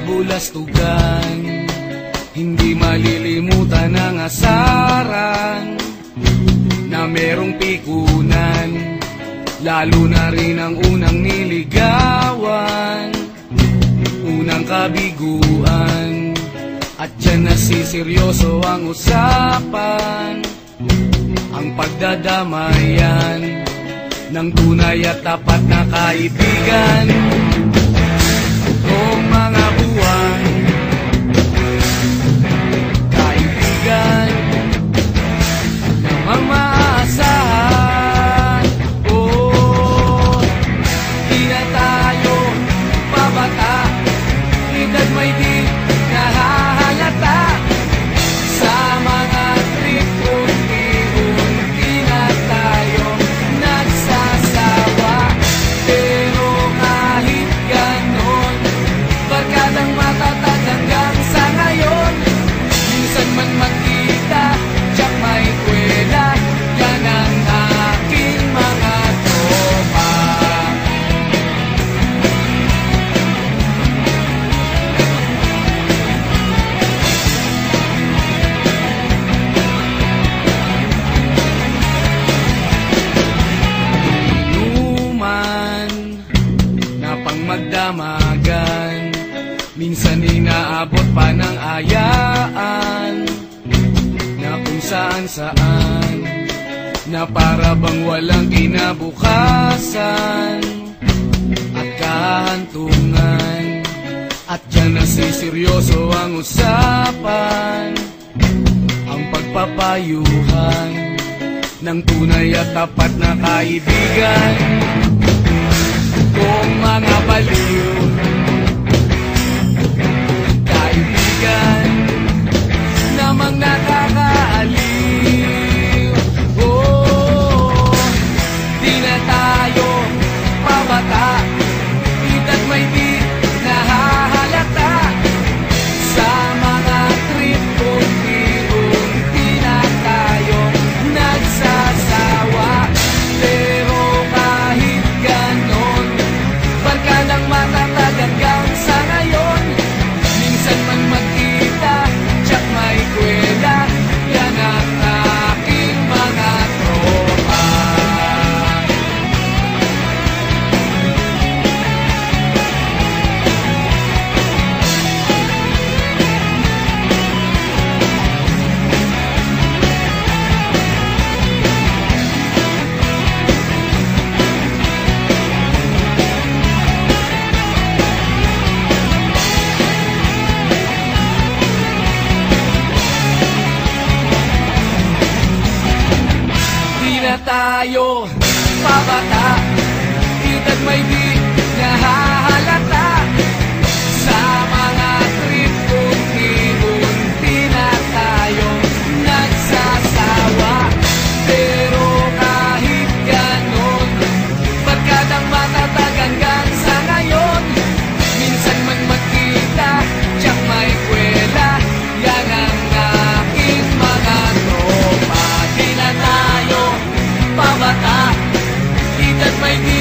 kabulastugan, hindi malilimutan ang asaran na merong pikunan, lalo na rin ang unang niligawan, unang kabiguan. At dyan nasiseryoso ang usapan, ang pagdadamayan ng tunay at tapat na kaibigan. Kung mga buwan, kaibigan namang maaasahan. Oh, di na tayo pabata, edad may di nahahalata. Sa mga trip unti-unti na tayo nagsasawa. Pero kahit ganon, barkadang matatag hanggang sa ngayon. Minsan man magkita, tiyak may kwela, yan ang aking mga tropa. Inuman na pang magdamagan, minsan inaabot pa ng ayaan, na kung saan-saan, na para bang walang kinabukasan at kahantungan. At dyan nasiseryoso ang usapan, ang pagpapayuhan ng tunay at tapat na kaibigan. Kung mga baliw, kaibigan namang nakakaaliw. Oh, di na tayo pabata, edad may di nahahalata. Sa mga trip unti-unti na tayo nagsasawa. Pero kahit ganon, barkadang matatag hanggang sa ngayon. Minsan man magkita, tiyak may kwela, yan ang aking mga tropa. Di na tayo pabata, edad may di nahahalata. Sa mga trip unti-unti na tayo nagsasawa. Pero kahit ganon, barkadang matatag hanggang sa ngayon. Minsan man magkita, tiyak may kwela, yan ang aking mga tropa. Di na tayo pabata, edad may di